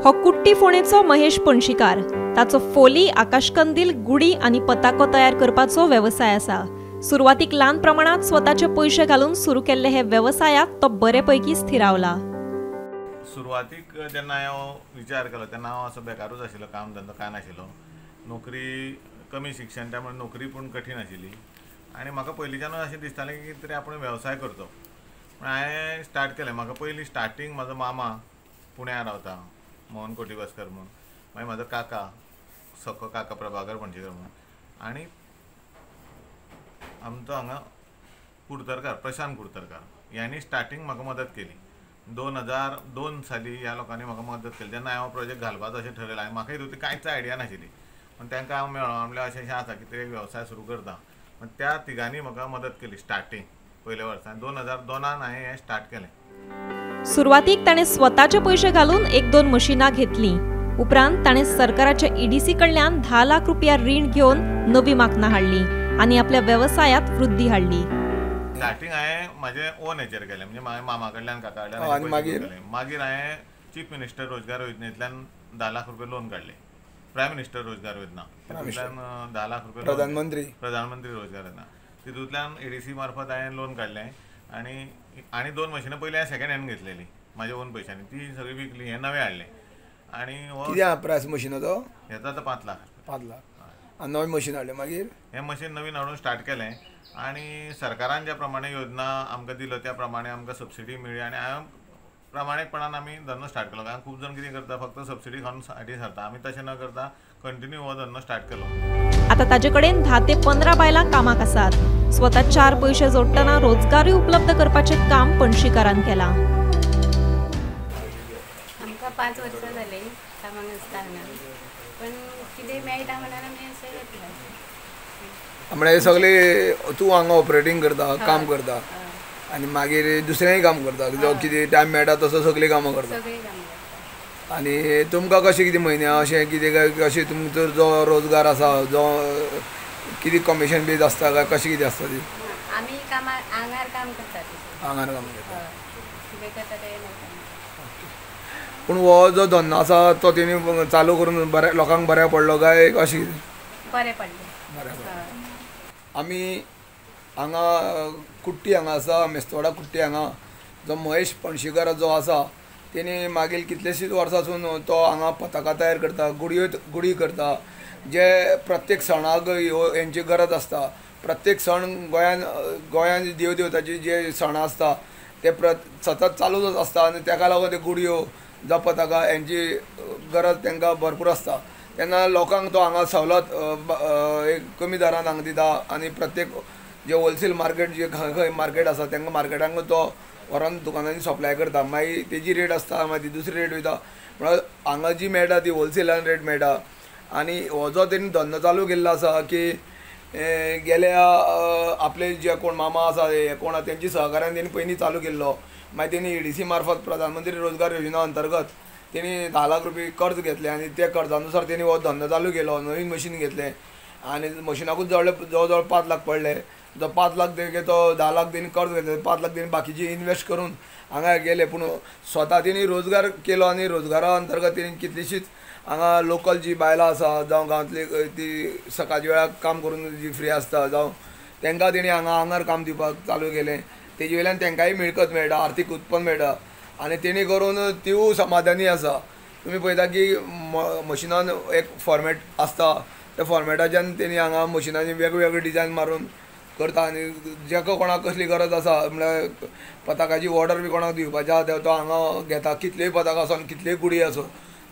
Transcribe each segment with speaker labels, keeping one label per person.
Speaker 1: हो कुट्टी फोणेचो महेश पणशीकार। ताचो फोली, आकाशकंदील, गुडी आणि पताको तयार करपाचो व्यवसाय आसा। सुरवातीक ल्हान प्रमाणात स्वताचे पैसे घालून सुरू केल्ले हे व्यवसायात तो बरेपैकी स्थिरावला।
Speaker 2: सुरवातीक जेन्ना हांव विचार केलो तेन्ना हांव असो बेकारूच आशिल्लो, काम धंदो काय नाशिल्लो, नोकरी कमी शिक्षण, त्यामुळे नोकरी पण कठीण आशिल्ली आणि म्हाका पयलींच्यानूच अशें दिसतालें की कितें तरी आपण व्यवसाय करचो। पण हांवें स्टार्ट केलें। म्हाका पयलीं स्टार्टींग म्हाजो मामा पुण्यार रावता, मोहन कोठीबसकर म्हणून, मागीर म्हाजो काका, सखो काका प्रभाकर पणशीकर म्हणून, आनी आमचो हांगा कुडतरकार प्रशांत कुडतरकार, ह्यांनी स्टार्टींग म्हाका मदत केली। 2002 साली ह्या लोकांनी म्हाका मदत केली। जेन्ना हांव प्रोजेक्ट घालपाचो अशें ठरयलें, म्हाका हितूंतली कांयच आयडिया नाशिल्ली, पण तांकां हांव मेळ्ळो, म्हणलें अशें आसा की ते वेवसाय सुरू करता। पण त्या तिगांनी म्हाका मदत केली स्टार्टींग पयल्या वर्सा। 2002 हांवें हें स्टार्ट केलें।
Speaker 1: सुरवातीक ताणें स्वताचे पैसे घालून 1-2 मशिनां घेतलीं। उपरांत ताणें सरकाराच्या EDC कडल्यान 10 लाख रुपया रीण घेवन नवी माखनां हाडलीं आनी आपल्या वेवसायात वृद्धी हाडली।
Speaker 2: स्टार्टींग हांवें म्हाजें ओन हेचेर केलें, म्हणजे हांवें मामा कडल्यान, काका कडल्यान, मागीर हांवें चीफ मिनिस्टर रोजगार योजनेंतल्यान 10 लाख रुपया लोन काडलें। प्रायम मिनिस्टर रोजगार योजना तितूंतल्यान 10 लाख रुपया, प्रधानमंत्री रोजगार योजना तितूंतल्यान EDC मार्फत हांवें लोन काडलें। आनी 2 मशिनां पयलीं हांवें सेकंड हँड घेतलेली म्हाज्या ओन पयशांनी, ती सगळी विकली, हें नवें हाडलें। आनी
Speaker 3: कितें प्रायस मशिनाचो?
Speaker 2: हेचो आतां 5 लाख।
Speaker 3: 5 लाख आनी नवें मशीन हाडलें। मागीर
Speaker 2: हें मशीन नवीन हाडून स्टार्ट केलें आनी सरकारान ज्या प्रमाणे योजना आमकां दिल्यो त्या प्रमाणे आमकां सबसिडी मेळ्ळी आनी हांवें प्रामाणीकपणान आमी धंदो स्टार्ट केलो। कारण खूब जाण कितें करता, फक्त सबसिडी खावन फाटीं सरता, आमी तशें न करता कंटिन्यू हो धंदो स्टार्ट केलो।
Speaker 1: आता ताजे कडेन 10 ते 15 बायलां कामाक आसात। स्वता 4 पैसे जोडटना रोजगारूय उपलब्ध करपाचें काम पणशीकारान केलां।
Speaker 4: आमकां 5 वर्सां जालीं कामाक आसता हांगा, पण कितें मेळटा म्हणून आमी अशें घेतलें।
Speaker 3: म्हणजे सगळे तूं हांगा ऑपरेटींग करता, काम करता आनी मागीर दुसरेंय काम करता, जो कितें टायम मेळटा तसो सगळीं कामां करता। आनी तुमकां कशें कितें म्हयन्या अशें कितें काय, कशें तुमचो जो रोजगार आसा, जो कितें कमिशन बेज आसता काय कशें कितें आसता ती?
Speaker 4: आमी आंगार काम करता।
Speaker 3: आंगार काम करता।
Speaker 4: कितें करता तें
Speaker 3: पूण हो जो धंदो आसा तो तेणी चालू करून बऱ्या लोकांक बऱ्या पडलो काय कशें?
Speaker 4: बरें पडलें।
Speaker 3: आमी हांगा कुट्टी हांगा आसा, मेस्तवाडा कुट्टी हांगा जो महेश पणशीकर जो आसा, तेणी मागील कितलेशींच वर्सांसून तो हांगा पताका तयार करता, गुडी करता, जे प्रत्येक सणाक हेंची गरज आसता। प्रत्येक सण गोंयान देवताची जे सण आसता ते सतत चालूच आसता आनी ताका लागून ते गुडयो जावं पताका हेंची गरज तांकां भरपूर आसता। तेन्ना लोकांक तो हांगा सवलत एक कमी दरान हांगा दिता आनी प्रत्येक जे होलसेल मार्केट जे खंय मार्केट आसा तांकां मार्केटांक तो व्हरोन दुकानांनी सप्लाय करता। मागीर तेजी रेट आसता, मागीर ती दुसरी रेट वयता, म्हळ्यार हांगा जी मेळटा ती होलसेलान रेट मेळटा। आनी हो जो तेणी धंदो चालू केल्लो आसा की गेल्या आपले जे कोण मामा आसा हे कोण तेंची सहकार्यान तेणी पयलीं चालू केल्लो। मागीर तेणी EDC मार्फत प्रधानमंत्री रोजगार योजना अंतर्गत तेणी 10 लाख रुपये कर्ज घेतले आनी त्या कर्जानुसार तेणी हो धंदो चालू केलो। नवीन मशीन घेतलें आनी मशिनाकूच जवळ जवळ 5 लाख पडले। जो 5 लाख तो 10 लाख तेणी कर्ज घेतले, 5 लाख तेणी बाकीची इन्वेस्ट करून हांगा गेले। पूण स्वता तेणी रोजगार केलो आनी रोजगारा अंतर्गत तेणी कितलीशींच हांगा लोकल जी बायलां आसा जावं गांवांतली ती सकाळच्या वेळार काम करून जी फ्री आसता जावं तांकां तेणी हांगा आंगार काम दिवपाक चालू केलें। तेजे वयल्यान तांकांय मिळकत मेळटा, आर्थीक उत्पन्न मेळटा आनी तेणी करून तिवूय समाधानी आसा। तुमी पळयता की मशिनान एक फॉर्मेट आसता, त्या फॉर्मेटाच्यान तेणी हांगा मशिनांनी वेगवेगळे डिजायन मारून करता आनी जाका कोणाक कसली गरज आसा, म्हळ्यार पताकाची ऑर्डर बी कोणाक दिवपाची आसा तो हांगा घेता। कितलेय पताका आसो आनी कितलेय गुडी आसो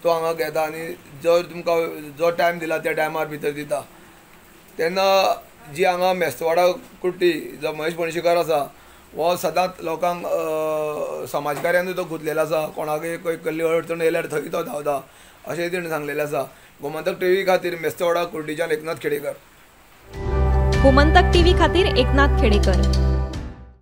Speaker 3: तो हांगा घेता आनी जर तुमकां जो टायम दिला त्या टायमार भितर दिता। तेन्ना जी हांगा मेस्तवाडा कुट्टी जो महेश पणशीकर आसा हो सदांच लोकांक समाजकार्यानूय तो गुंतलेलो आसा। कोणाकय कसली अडचण येयल्यार थंय तो धांवता अशेंय तेणें सांगलेलें आसा। गोमंतक TV खातीर मेस्तवाडा कुट्टीच्यान एकनाथ खेडेकर।
Speaker 1: गोमंतक TV खातीर एकनाथ खेडेकर।